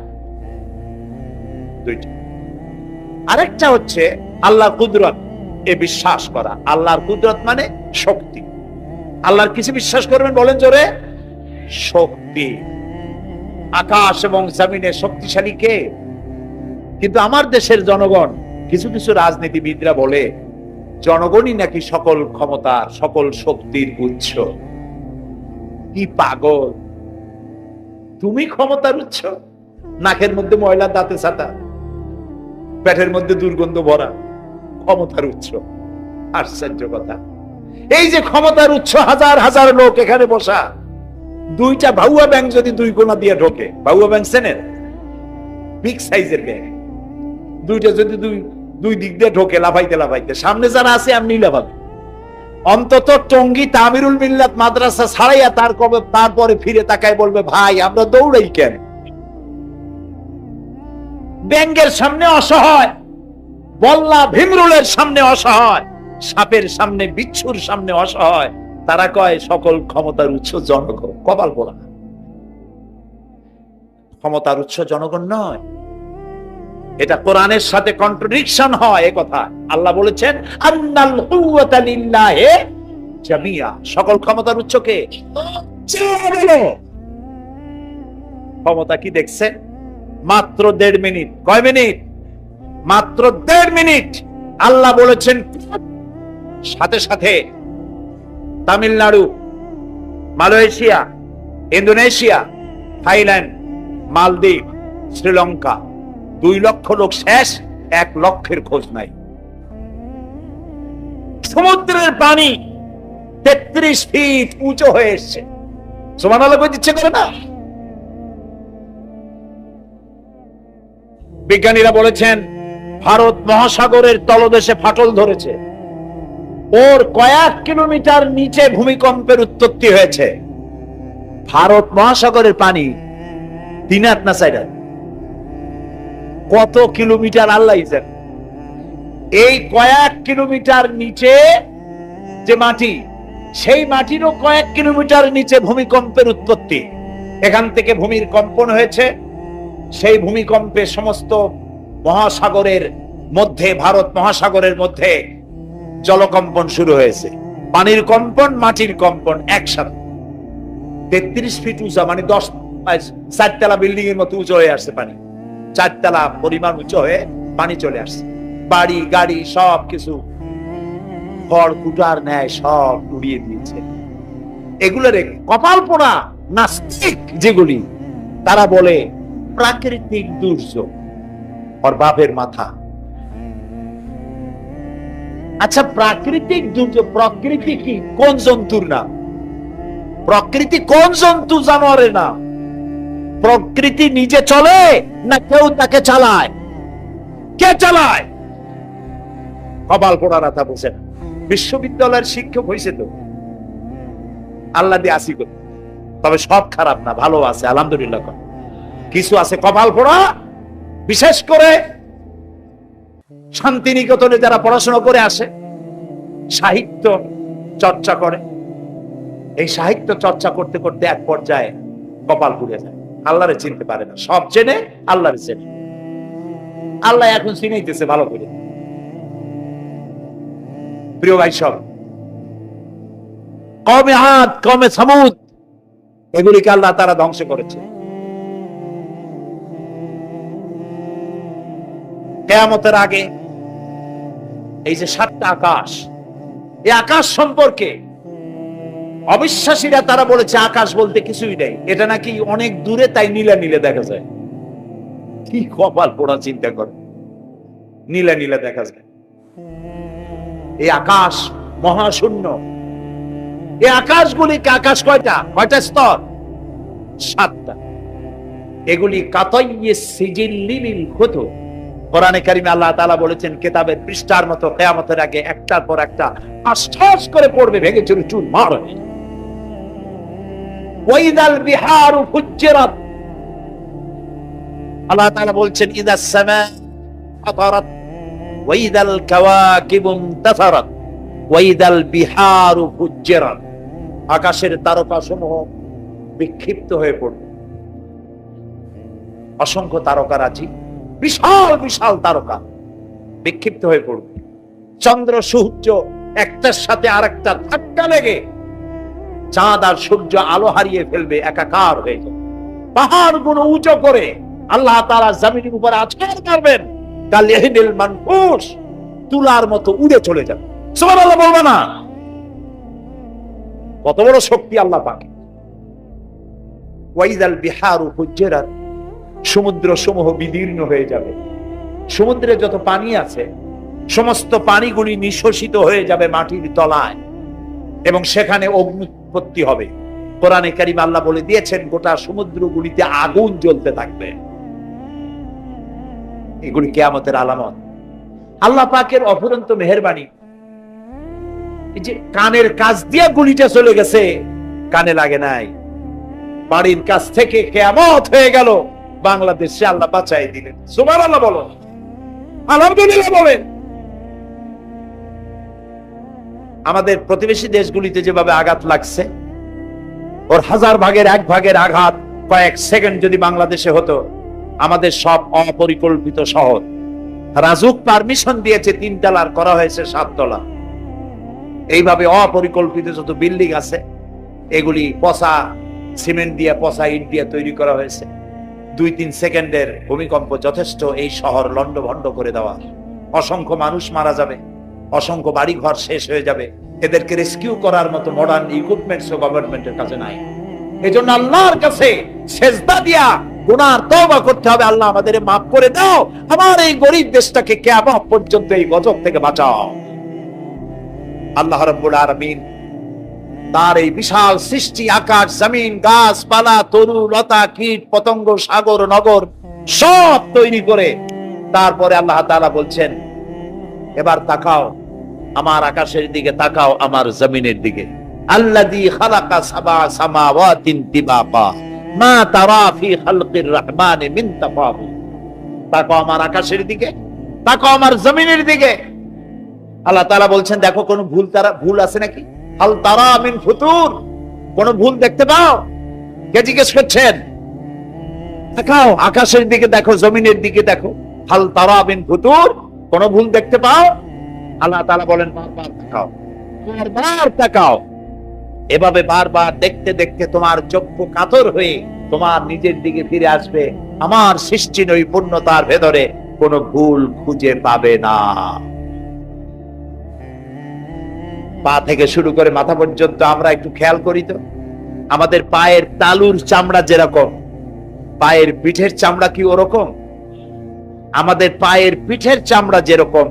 [SPEAKER 1] 2টা। আরেকটা হচ্ছে আল্লাহর কুদরত, এ বিশ্বাস করা। আল্লাহর কুদরত মানে শক্তি। আল্লাহর কিছু বিশ্বাস করবেন, বলেন জোরে, শক্তি। আকাশ এবং জমিনে শক্তিশালী কে? কিন্তু আমার দেশের জনগণ, কিছু কিছু রাজনীতিবিদরা বলে জনগণই নাকি সকল ক্ষমতার, সকল শক্তির উৎস। কি পাগল! তুমি ক্ষমতার উৎস? নাকের মধ্যে ময়লা, দাঁতে ছাতা। পেটের মধ্যে দুর্গন্ধ ভরা, ক্ষমতার উৎস। আশ্চর্য কথা, এই যে ক্ষমতার উৎস, হাজার হাজার লোক এখানে বসা, দুইটা ভাউয়া ব্যাংক যদি দুই কোণা দিয়ে ঢোকে, ভাউয়া ব্যাংক চেনেন, বিগ সাইজের ব্যাংক, দুইটা যদি দুই দিক দিয়ে ঢোকে লাফাইতে লাফাইতে, সামনে যারা আছে এমনি লাফাবে। অন্তত টঙ্গী তামিরুল মিল্লাত মাদ্রাসা ছাড়াইয়া তারপরে ফিরে তাকায় বলবে, ভাই আমরা দৌড়াই কেন? ব্যাংকের সামনে অসহায়, বল্লা ভীমরুলের সামনে অসহায়, সাপের সামনে, বিচ্ছুর সামনে অসহায়, তারা কয় সকল ক্ষমতার উৎস জনগণ। কপাল পোড়া, ক্ষমতার উৎস জনগণ নয়। এটা কোরআনের সাথে কন্ট্রাডিকশন হয়। এ কথা আল্লাহ বলেছেন, আন্নাল কুওয়াতা লিল্লাহি জামিয়া, সকল ক্ষমতার উৎস কে? ক্ষমতা কি দেখছে? মাত্র 1.5 মিনিট। কয় মিনিট? মাত্র 1.5 মিনিট। আল্লাহ বলেছেন, সাথে সাথে তামিলনাড়ু, মালয়েশিয়া, ইন্দোনেশিয়া, থাইল্যান্ড, মালদ্বীপ, শ্রীলঙ্কা, 2 লক্ষ লোক শেষ, 1 লক্ষের খোঁজ নাই। সমুদ্রের পানি 33 ফিট উঁচু হয়ে এসছে। সুবহানাল্লাহ কই দিচ্ছে করে না? বিজ্ঞানীরা বলেছেন ভারত মহাসাগরের তলদেশে ফাটল ধরেছে, ওর কয়েক কিলোমিটার নিচে ভূমিকম্পের উৎপত্তি হয়েছে। ভারত মহাসাগরের পানি 3 হাত না 4 হাত, কত কিলোমিটার আল্লাহ জানেন। এই কয়েক কিলোমিটার নিচে যে মাটি, সেই মাটিরও কয়েক কিলোমিটার নিচে ভূমিকম্পের উৎপত্তি। এখান থেকে ভূমির কম্পন হয়েছে, সেই ভূমিকম্পে সমস্ত মহাসাগরের মধ্যে, ভারত মহাসাগরের মধ্যে জলকম্পন শুরু হয়েছে। পানির কম্পন, মাটির কম্পন একসাথে। 33 ফিট উঁচা, মানে 4 তলা বিল্ডিং এর মতো উঁচু হয়ে আসছে পানি। 4 তলা পরিমাণ উঁচু হয়ে পানি চলে আসছে। বাড়ি গাড়ি সব কিছু খড় কুটার ন্যায় সব উড়িয়ে দিয়েছে। এগুলোর কপাল পোড়া নাস্তিক যেগুলি, তারা বলে প্রাকৃতিক দুর্যোগ। ওর বাপের মাথা। আচ্ছা, প্রাকৃতিক দুর্যোগ, প্রকৃতি কি? কোন জন্তুর নাম? প্রকৃতি কোন জন্তু, জানোয়ারের নাম? প্রকৃতি নিজে চলে না কেউ তাকে চালায়? কে চালায়? কপাল পোড়া রাতা বসে। বিশ্ববিদ্যালয়ের শিক্ষক হয়েছে তো, আল্লাহ দিয়ে আসি করতে, তবে সব খারাপ না, ভালো আছে আলহামদুলিল্লাহ। কিছু আছে কপাল পোড়া, বিশেষ করে শান্তিনিকেতনে যারা পড়াশোনা করে আসে, সাহিত্য চর্চা করে, এই সাহিত্য চর্চা করতে করতে এক পর্যায়ে কপাল পুড়ে যায়, আল্লাহরে চিনতে পারে না। সব চেনে, আল্লাহরে চেনে। আল্লাহ এখন চিনাইতেছে ভালো করে। প্রিয় ভাই, সব কমে আদ, কমে সামুদ, এগুলিকে আল্লাহ তারা ধ্বংস করেছে। কিয়ামতের আগে এই যে 7টা আকাশ, এই আকাশ সম্পর্কে অবিশ্বাসীরা তারা বলেছে আকাশ বলতে কিছুই নেই, এটা নাকি অনেক দূরে, তাই নীলা নীলে দেখা যায়। কি কপাল পোড়া, চিন্তা করে, নীলা নীলা দেখা যায়। এই আকাশ মহাশূন্য। এই আকাশগুলিকে, আকাশ কয়টা স্তর? 7টা। এগুলি কাতাইয়ে সিজিল্লিল কুতুব। কোরআনে কারিমে আল্লাহ তাআলা বলেছেন, কিতাবের পৃষ্ঠার মতো কিয়ামতের আগে একটার পর একটা আশ্বাস করে পড়বে, ভেঙে চুরে চুরমার হবে। ওয়াইদাল বিহারু ফুজ্জিরাত, আল্লাহ তাআলা বলছেন, ইদাস সামা ফাতারাত, ওয়াইদাল কাওয়াকিবু ইনতাসারাত, ওয়াইদাল বিহারু ফুজ্জিরাত। আকাশের তারকাসমূহ বিক্ষিপ্ত হয়ে পড়বে। অসংখ্য তারকারাজি, বিশাল বিশাল তারকা বিক্ষিপ্ত হয়ে পড়বে। চন্দ্র সূর্য একটার সাথে আরেকটা ধাক্কা লেগে চাঁদ আর সূর্য আলো হারিয়ে ফেলবে, একাকার হয়ে যাবে। পাহাড়গুলো উঁচু করে আল্লাহ তাআলা জমিনের উপরে আছড় করবেন, কালিহিল মানফুস, তুলার মতো উড়ে চলে যাবে। সুবহানাল্লাহ বলবে না? কত বড় শক্তি আল্লাহ পাক। ওয়াইদাল বিহারু ফুজ্জিরাত, সমুদ্র সমূহ বিদীর্ণ হয়ে যাবে। সমুদ্রে যত পানি আছে সমস্ত পানিগুলি নিঃশোষিত হয়ে যাবে মাটির তলায় এবং সেখানে অগ্নি উৎপত্তি হবে। কোরআনে কারীম আল্লাহ বলে দিয়েছেন গোটা সমুদ্রগুলিতে আগুন জ্বলতে থাকবে। এগুলি কিয়ামতের আলামত। আল্লাহ পাকের অফুরন্ত মেহেরবানি। এই যে কানের কাছ দিয়া গুলিটা চলে গেছে, কানে লাগে নাই, বাড়ির কাছ থেকে কিয়ামত হয়ে গেল, বাংলাদেশে আল্লাহ বাঁচাই দিলেন। সুবহানাল্লাহ বলো, আলহামদুলিল্লাহ বলেন। আমাদের প্রতিবেশী দেশগুলিতে যেভাবে আঘাত লাগছে, ওর 1000 ভাগের 1 ভাগের আঘাত কয়েক সেকেন্ড যদি বাংলাদেশে হতো, আমাদের সব অপরিকল্পিত শহর, রাজুক পারমিশন দিয়েছে 3 তলার, করা হয়েছে 7 তলা। এইভাবে অপরিকল্পিত যত বিল্ডিং আছে এগুলি পচা সিমেন্ট দিয়ে, পচা ইট দিয়ে তৈরি করা হয়েছে। 2-3 সেকেন্ডের ভূমিকম্প যথেষ্ট এই শহর লন্ডভন্ড করে দেওয়া। অসংখ্য মানুষ মারা যাবে, অসংখ্য বাড়ি ঘর শেষ হয়ে যাবে। এদেরকে রেস্কিউ করার মতো মডার্ন ইকুইপমেন্টস গভর্নমেন্টের কাছে নাই। এজন্য আল্লাহর কাছে সেজদা দিয়া গুনার তওবা করতে হবে। আল্লাহ আমাদের মাফ করে দাও, আমার এই গরিব দেশটাকে কিয়ামত পর্যন্ত এই গজব থেকে বাঁচাও। আল্লাহ রাব্বুল আলামিন তার এই বিশাল সৃষ্টি, আকাশ জমিন, গাছপালা, তরু লতা, কীট পতঙ্গ, সাগর নগর সব তৈরি করে তারপরে আল্লাহ তাআলা বলছেন, এবার তাকাও আমার আকাশের দিকে, তাকাও আমার জমিনের দিকে। আল্লাযী খালাকা সাবা সামাওয়াতিন তিবাকা মা তারা ফি খালকির রহমানি মিন তাফাউত। তাকাও আমার আকাশের দিকে, তাকাও আমার জমিনের দিকে। আল্লাহ তাআলা বলছেন, দেখো কোন ভুল আছে নাকি? হাল তারা মিন ফুতুর, কোন ভুল দেখতে পাও? কে জিজ্ঞেস করছেন? তাকাও আকাশের দিকে, দেখো জমিনের দিকে, দেখো। হাল তারা মিন ফুতুর, কোন ভুল দেখতে পাও? আল্লাহ তাআলা বলেন, বারবার তাকাও, বারবার তাকাও। এভাবে বারবার দেখতে দেখতে তোমার চক্ষু কাতর হয়ে তোমার নিজের দিকে ফিরে আসবে। আমার সৃষ্টি নৈপুণ্যতার ভেতরে কোনো ভুল খুঁজে পাবে না। পা থেকে শুরু করে মাথা পর্যন্ত আমরা একটু খেয়াল করি তো, আমাদের পায়ের তালুর চামড়া যেরকম, পায়ের পিঠের চামড়া কি ওরকম? আমাদের পায়ের পিঠের চামড়া যেরকম,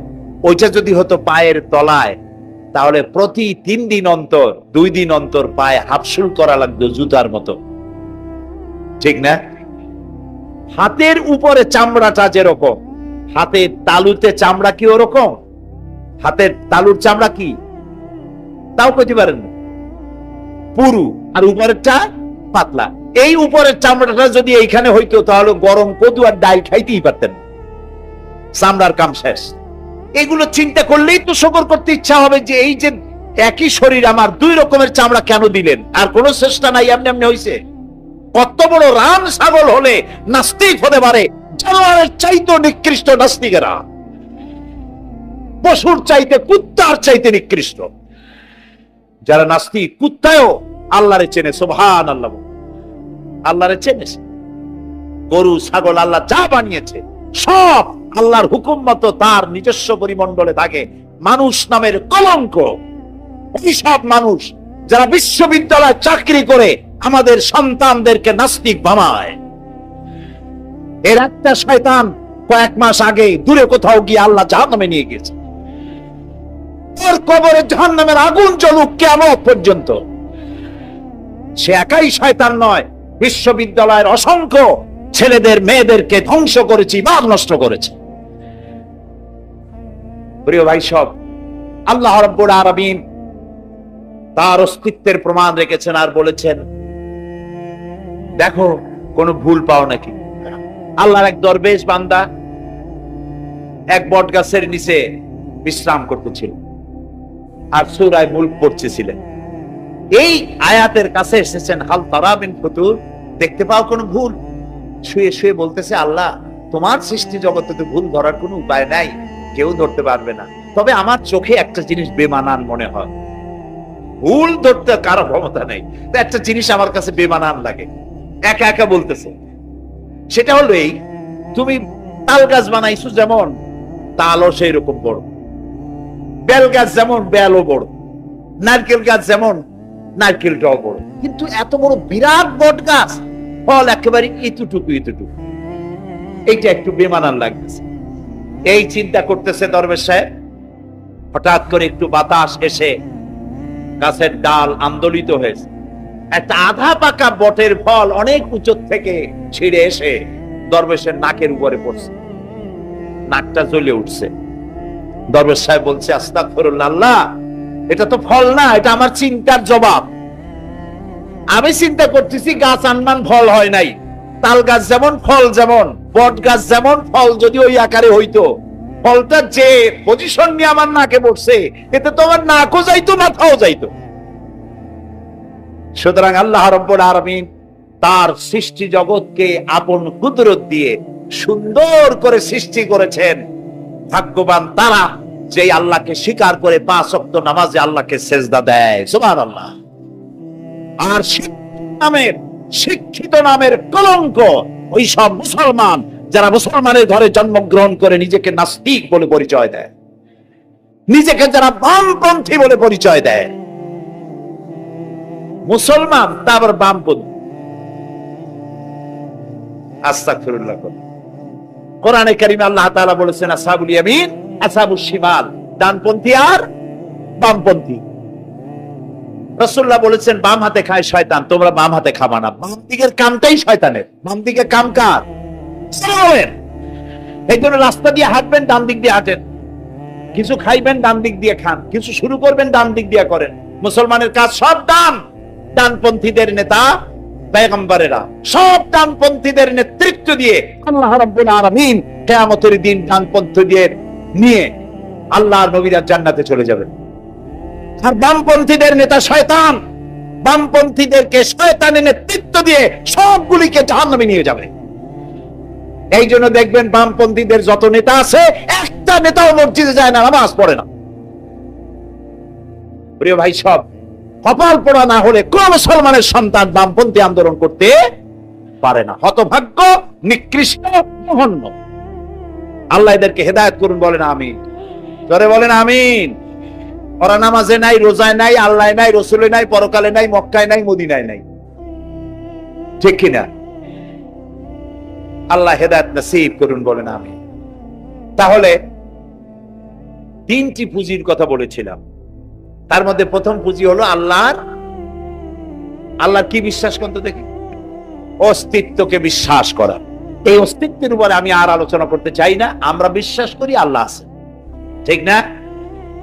[SPEAKER 1] ওইটা যদি হতো পায়ের তলায়, তাহলে প্রতি 3 দিন অন্তর 2 দিন অন্তর পায়ে হাফসুল করা লাগতো জুতার মতো, ঠিক না? হাতের উপরে চামড়াটা যেরকম, হাতের তালুতে চামড়া কি ওরকম? হাতের তালুর চামড়া কি তাও কইতে পারেন না, পুরু, আর উপরেরটা পাতলা। এই উপরের চামড়াটা যদি এইখানে হইতো তাহলে গরম কদু আর ডাল খাইতেই পারতেন, চামড়ার কাম শেষ। এগুলো চিন্তা করলেই তো শুকর করতে ইচ্ছা হবে যে এই যে একই শরীর আমার 2 রকমের চামড়া কেন দিলেন? আর কোনো চেষ্টা নাই, এমনি এমনি হইছে। কত বড় রাম ছাগল হলে নাস্তিক হতে পারে, জানোয়ারের চাইতে নিকৃষ্ট নাস্তিকেরা, পশুর চাইতে কুত্তার চাইতে নিকৃষ্ট যারা নাস্তিক। কুত্তায়ও আল্লাহরে চেনে, সুবহানাল্লাহ, আল্লাহরে চেনেছে। গরু ছাগল আল্লাহ যা বানিয়েছে সব আল্লাহর হুকুম মতো তার নিজস্ব পরিমণ্ডলে থাকে। মানুষ নামের কলঙ্ক এই সব মানুষ যারা বিশ্ববিদ্যালয়ে চাকরি করে আমাদের সন্তানদেরকে নাস্তিক বানায়। এর একটা শয়তান কয়েক মাস আগে দূরে কোথাও গিয়ে আল্লাহ জাহান্নামে নিয়ে গেছে। ওর কবরে জাহান্নামের আগুন জ্বলুক কিয়ামত পর্যন্ত। সে একাই শয়তান নয়, বিশ্ববিদ্যালয়ের অসংখ্য ছেলেদের মেয়েদেরকে ধ্বংস করেছে, ইমান নষ্ট করেছে। প্রিয় ভাই সব, আল্লাহ রাব্বুল আলামিন তার অস্তিত্বের প্রমাণ রেখেছেন আর বলেছেন, দেখো কোনো ভুল পাও নাকি? আল্লাহর এক দরবেশ বান্দা এক বট গাছের নিচে বিশ্রাম করতেছিল আর সূরা মুলক পড়তেছিলেন। এই আয়াতের কাছে এসেছেন, হাল তারা মিন ফুতুর, দেখতে পাও কোনো ভুল? শুয়ে শুয়ে বলতেছে, আল্লাহ তোমার সৃষ্টি জগতে তো ভুল ধরার কোনো উপায় নাই, কেউ ধরতে পারবে না, তবে আমার চোখে একটা জিনিস বেমানান মনে হয়। ভুল ধরতে কারো ক্ষমতা নেই, একটা জিনিস আমার কাছে বেমানান লাগে। একা একা বলতেছে, সেটা হলো এই, তুমি তাল গাছ বানাইছো যেমন তালও সেই রকম বড়, বেল গাছ যেমন বেলও বড়, নারকেল গাছ যেমন নারকেলটাও বড়, কিন্তু এত বড় বিরাট বট গাছ ফল একেবারে এতটুকু এতটুকু, এইটা একটু বেমানান লাগতেছে। এই চিন্তা করতেছে দরবেশ সাহেব, হঠাৎ করে একটু বাতাস এসে গাছের ডাল আন্দোলিত হয়েছে, একটা আধা পাকা বটের ফল অনেক উঁচু থেকে ছিঁড়ে এসে দরবেশের নাকের উপরে পড়ছে, নাকটা জ্বলে উঠছে। দরবেশ সাহেব বলছে, আস্তাগফিরুল্লাহ, আল্লাহ, এটা তো ফল না, এটা আমার চিন্তার জবাব। আমি চিন্তা করতেছি গাছ আনমান ফল হয় নাই, তাল গাছ যেমন ফল যেমন, বট গাছ যেমন ফল যদি ওই আকারে হইতো, ফলটা যে পজিশন নিয়ে আমার নাকে পড়ছে, এতে তো আমার নাকও যাইতো মাথাও যাইতো। সুতরাং আল্লাহ রাব্বুল আলামিন তার সৃষ্টি জগৎকে আপন কুদরত দিয়ে সুন্দর করে সৃষ্টি করেছেন। ভাগ্যবান তারা যে আল্লাহকে স্বীকার করে 5 ওয়াক্ত নামাজে আল্লাহকে সেজদা দেয়, সুবহানাল্লাহ। আর শিক্ষিত নামের কলঙ্ক ওই সব মুসলমান যারা মুসলমানের ঘরে জন্মগ্রহণ করে নিজেকে নাস্তিক বলে পরিচয় দেয়, নিজেকে যারা বামপন্থী বলে পরিচয় দেয়। মুসলমান তারপর বামপন্থী, আস্তাগফিরুল্লাহ। কোরআনে কারীমে আল্লাহ তাআলা বলেছেন আসহাবুল ইয়ামিন, আসহাবুশ শিমাল, ডানপন্থী আর বামপন্থী। রাসূলুল্লাহ বলেছেন বাম হাতে খায় শয়তান, তোমরা বাম হাতে খাবা না। বাম দিকের কামটাই শয়তানের, বাম দিকের কাম কার? এই জন্য রাস্তা দিয়ে হাঁটবেন ডান দিক দিয়ে হাঁটেন, কিছু খাইবেন ডান দিক দিয়ে খান, কিছু শুরু করবেন ডান দিক দিয়ে করেন। মুসলমানের কাজ সব ডান, ডানপন্থীদের নেতা পয়গম্বরেরা সব ডানপন্থীদের নেতৃত্ব দিয়ে আল্লাহ রাব্বুল আলামিন কিয়ামতের দিন ডানপন্থীদের নিয়ে আল্লাহর নবীরা জান্নাতে চলে যাবেন। আর বামপন্থীদের নেতা শয়তান, বামপন্থীদেরকে শয়তানের নেতৃত্ব দিয়ে সবগুলিকে জাহান্নামে নিয়ে যাবে। এই জন্য দেখবেন বামপন্থীদের যত নেতা আছে, একটা নেতাও মসজিদে যায় না, নামাজ পড়ে না। প্রিয় ভাই, সব কপাল পোড়া না হলে কোন মুসলমানের সন্তান বামপন্থী আন্দোলন করতে পারে না। হতভাগ্য, নিকৃষ্ট, জঘন্য। আল্লাহ এদেরকে হেদায়েত করুন, বলেন আমিন। জোরে বলেন আমিন। ওরা নামাজে নাই, রোজায় নাই, আল্লাহ নাই, রসুলে নাই, পরকালে নাই, মক্কায় নাই, মদিনায় নাই, ঠিক কিনা? আল্লাহ হেদায়েত নসিব করুন, বলেন আমিন। তাহলে 3টি পুঁজির কথা বলেছিলাম, তার মধ্যে প্রথম পুঁজি হলো আল্লাহর কি বিশ্বাস করতে দেখি? অস্তিত্বকে বিশ্বাস করা। এই অস্তিত্বের উপরে আমি আর আলোচনা করতে চাই না। আমরা বিশ্বাস করি আল্লাহ আছেন, ঠিক না?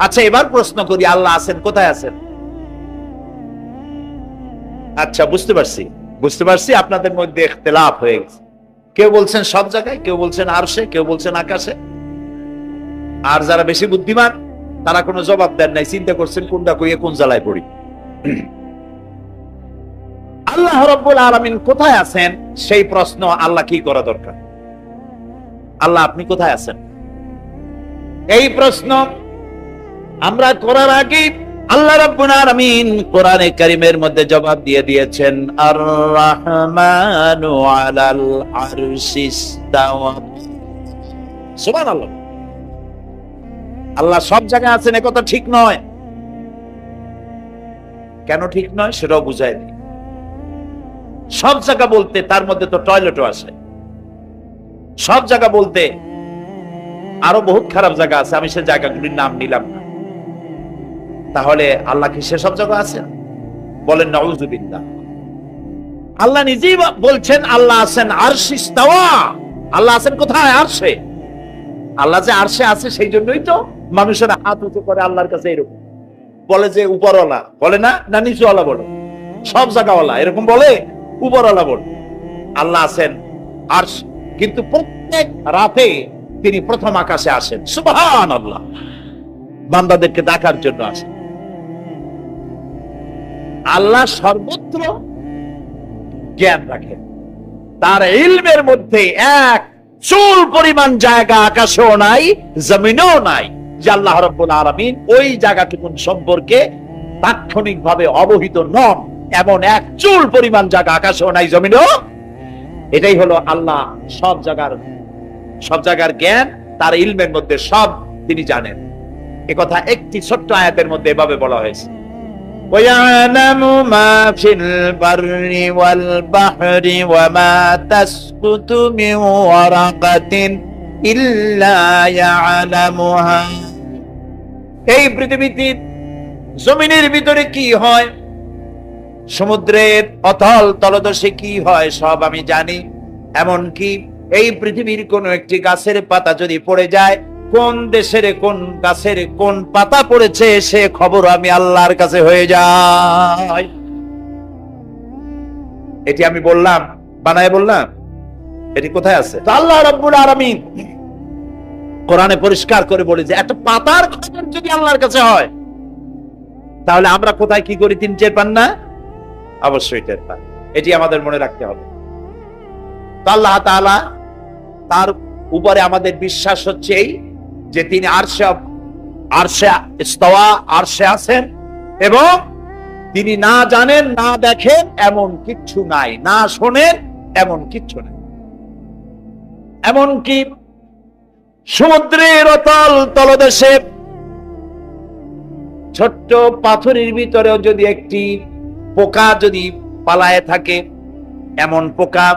[SPEAKER 1] আচ্ছা, এবার প্রশ্ন করি, আল্লাহ আছেন, কোথায় আছেন? আচ্ছা, বুঝতে পারছি আপনাদের মধ্যে ইখতিলাফ হয়ে গেছে। কেউ বলছেন সব জায়গায়, কেউ বলছেন আরশে, কেউ বলছেন আকাশে। আর যারা বেশি বুদ্ধিমান তারা কোনো জবাব দেন নাই, চিন্তা করছেন কোনটা কইয়ে কোন জ্বালায় পড়ি। আল্লাহ রাব্বুল আলামিন কোথায় আছেন সেই প্রশ্ন আল্লাহ কি করা দরকার? আল্লাহ আপনি কোথায় আছেন এই প্রশ্ন আমরা করার আগে আল্লাহ রাব্বুল আলামিন কোরআনে কারীমের মধ্যে জবাব দিয়ে দিয়েছেন, আর রাহমানু আলাল আরশিস ইস্তাওয়া। সুবহানাল্লাহ। আল্লাহ সব জায়গায় আছেন এ কথা ঠিক নয়। কেন ঠিক নয় সেটাও বুঝাই দিই। সব জায়গা বলতে তার মধ্যে তো টয়লেটও আসে। সব জায়গা বলতে আরো বহুত খারাপ জায়গা আছে, আমি সে জায়গাগুলির নাম নিলাম না। তাহলে আল্লাহ কি সেসব জায়গা আছেন? বলেন নাউযুবিল্লাহ। আল্লাহ নিজেই বলছেন আল্লাহ আছেন আরশ ইস্তাওয়া। আল্লাহ আছেন কোথায়? আরশে। আল্লাহ যে আরশে আছে সেই জন্যই তো মানুষেরা হাত উঁচু করে আল্লাহর কাছে, এরকম বলে যে উপরওয়ালা, বলে না, না নিচুওয়ালা বলে, সব জায়গাওয়ালা এরকম বলে, উপরওয়ালা বলে। আল্লাহ আছেন আরশ, কিন্তু প্রত্যেক রাতে তিনি প্রথম আকাশে আসেন। সুবহানাল্লাহ। বান্দাদেরকে ডাকার জন্য আসেন। আল্লাহ সর্বত্র জ্ঞান রাখেন। তার ইলমের মধ্যে এক চুল পরিমাণ জায়গা আকাশেও নাই, জমিনেও নাই যে আল্লাহ রাব্বুল আলামিন ওই জায়গাটুকুন সম্পর্কে তাৎক্ষণিকভাবে অবহিত নন। এমন এক চুল পরিমাণ জায়গা আকাশেও নাই, জমিনেও। এটাই হলো আল্লাহ সব জায়গার জ্ঞান, তার ইলমের মধ্যে সব তিনি জানেন। এ কথা একটি ছোট্ট আয়াতের মধ্যে এভাবে বলা হয়েছে, وَيَعْلَمُ مَا فِي الْبَرِّ وَالْبَحْرِ وَمَا تَسْقُطُ مِنْ وَرَقَةٍ ইল্লা ইয়ালামুহা। এই পৃথিবীতে জমিনের ভিতরে কি হয়, সমুদ্রের অতল তলদেশে কি হয় সব আমি জানি। এমনকি এই পৃথিবীর কোন একটি গাছের পাতা যদি পড়ে যায়, কোন দেশের কোন গাছের কোন পাতা পড়েছে সে খবর আমি আল্লাহর কাছে হয়ে যায়। এটি আমি বললাম, বানায় বললাম, এটি কোথায় আছে? তো আল্লাহ রাব্বুল আলামিন কোরআনে পরিষ্কার করে বলে যে একটা পাতার খবর যদি আল্লাহর কাছে হয়, তাহলে আমরা কোথায় কি করি তিনি টের পান না? অবশ্যই টের পান। এটি আমাদের মনে রাখতে হবে। তো আল্লাহ তাআলা তার উপরে আমাদের বিশ্বাস হচ্ছে এই যে তিনি আরশে ইস্তাওয়া, আরশে আছেন, এবং তিনি না জানেন না দেখেন এমন কিচ্ছু নাই, না শোনেন এমন কিচ্ছু নাই। এমনকি সমুদ্রের অতল তলদেশে ছোট্ট পাথরের ভিতরেও যদি একটি পোকা যদি পালায়ে থাকে, এমন পোকা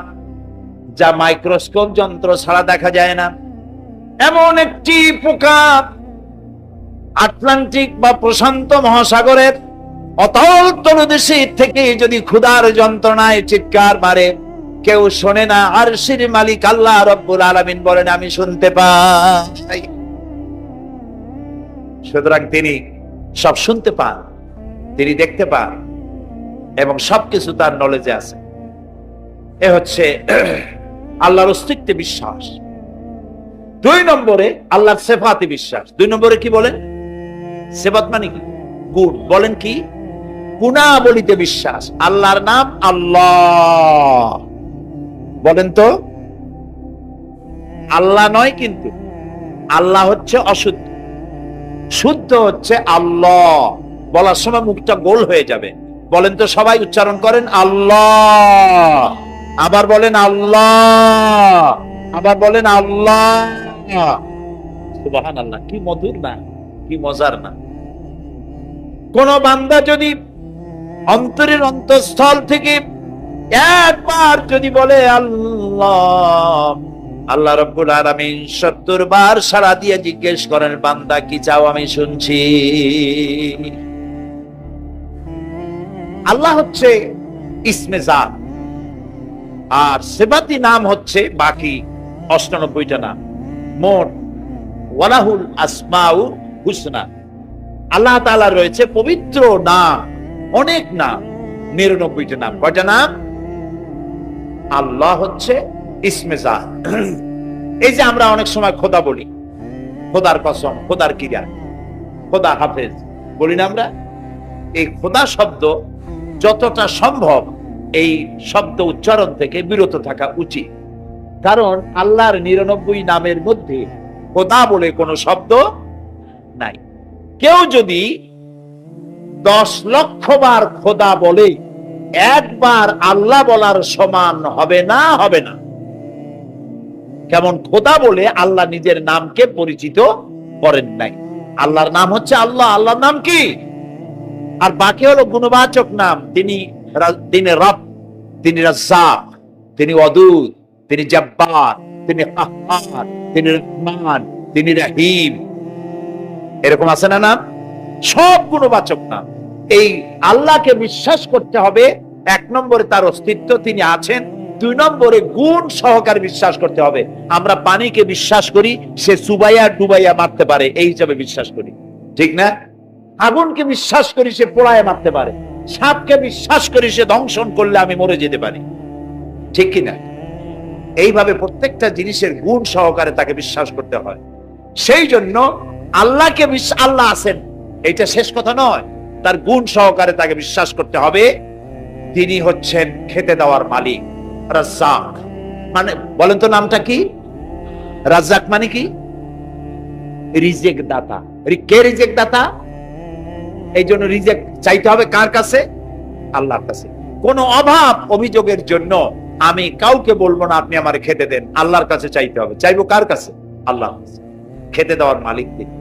[SPEAKER 1] যা মাইক্রোস্কোপ যন্ত্র ছাড়া দেখা যায় না, এমন একটি পোকা আটলান্টিক বা প্রশান্ত মহাসাগরের অতল তলদেশে থেকে যদি ক্ষুধার যন্ত্রণায় চিৎকার মারে, কেউ শোনে না। আরশের মালিক আল্লাহ রাব্বুল আলামিন বলেন আমি শুনতে পাই। সুতরাং তিনি সব শুনতে পান, তিনি দেখতে পান, এবং সবকিছু তার নলেজে আছে। এ হচ্ছে আল্লাহর অস্তিত্বে বিশ্বাস। 2 নম্বরে আল্লাহর সিফাতে বিশ্বাস। 2 নম্বরে কি বলেন? সিফাত মানে কি? গুণ। বলেন কি? গুণাবলীতে বিশ্বাস। আল্লাহর নাম আল্লাহ, বলেন তো। আল্লাহ নয় কিন্তু, আল্লাহ হচ্ছে অশুদ্ধ, শুদ্ধ হচ্ছে আল্লাহ। বলার সময় মুখটা গোল হয়ে যাবে। বলেন তো, সবাই উচ্চারণ করেন আল্লাহ, আবার বলেন আল্লাহ, আবার বলেন আল্লাহ। সুবহানাল্লাহ, কি মধুর না, কি মজার না। কোন বান্দা যদি অন্তরের অন্তঃস্থল থেকে একবার যদি বলে আল্লাহ, আল্লাহ রাব্বুল আলামিন 70 বার সাড়া দিয়ে জিজ্ঞেস করেন বান্দা কি চাও আমি শুনছি। আল্লাহ হচ্ছে ইসমে জাত, আর সিফাতি নাম হচ্ছে বাকি 98টা নাম। মোট ওয়ালাহুল আসমাউ হুসনা, আল্লাহ তাআলা রয়েছে পবিত্র নাম, অনেক নাম, 99টা নাম। কয়টা নাম? আল্লাহ হচ্ছে ইসমে জাত। এই যে আমরা অনেক সময় খোদা বলি, খোদার কসম, খোদার কিরা, খোদা হাফেজ বলি না আমরা? এই খোদা শব্দ যতটা সম্ভব এই শব্দ উচ্চারণ থেকে বিরত থাকা উচিত, কারণ আল্লাহর 99 নামের মধ্যে খোদা বলে কোনো শব্দ নাই। কেউ যদি 10 লক্ষ বার খোদা বলে, একবার আল্লাহ বলার সমান হবে না, হবে না। কেমন খোদা বলে আল্লাহ নিজের নামকে পরিচিত করেন নাই। আল্লাহর নাম হচ্ছে আল্লাহ, আল্লাহর নাম কি? আর বাকি হলো গুণবাচক নাম। তিনি রব, তিনি রাজ্জাক, তিনি ওয়াদুদ, তিনি জব্বার, তিনি কাহ্হার, তিনি রহমান, তিনি রহিম। এরকম আছে না নাম? সব গুণবাচক নাম। এই আল্লাহকে বিশ্বাস করতে হবে। 1 নম্বরে তার অস্তিত্ব, তিনি আছেন। 2 নম্বরে গুণ সহকারে বিশ্বাস করতে হবে। আমরা পানিকে বিশ্বাস করি সে চুবাইয়া ডুবাইয়া মারতে পারে, এই হিসাবে বিশ্বাস করি, ঠিক না? আগুনকে বিশ্বাস করি সে পোড়ায় মারতে পারে, সাপকে বিশ্বাস করি সে দংশন করলে আমি মরে যেতে পারি, ঠিক কিনা? এইভাবে প্রত্যেকটা জিনিসের গুণ সহকারে তাকে বিশ্বাস করতে হয়। সেই জন্য আল্লাহকে আল্লাহ আছেন এটা শেষ কথা নয়, তার গুণ সহকারে তাকে বিশ্বাস করতে হবে। তিনি হচ্ছেন খেতে দেওয়ার মালিক, রাজ্জাক। মানে বলেন তো নামটা কি? রাজ্জাক মানে কি? রিজেক দাতা। কে রিজেক দাতা? এই জন্য রিজেক চাইতে হবে কার কাছে? আল্লাহর কাছে। কোন অভাব অভিযোগের জন্য আমি কাউকে বলবো না আপনি আমার খেতে দেন, আল্লাহর কাছে চাইতে হবে। চাইবো কার কাছে? আল্লাহর কাছে। খেতে দেওয়ার মালিক তিনি।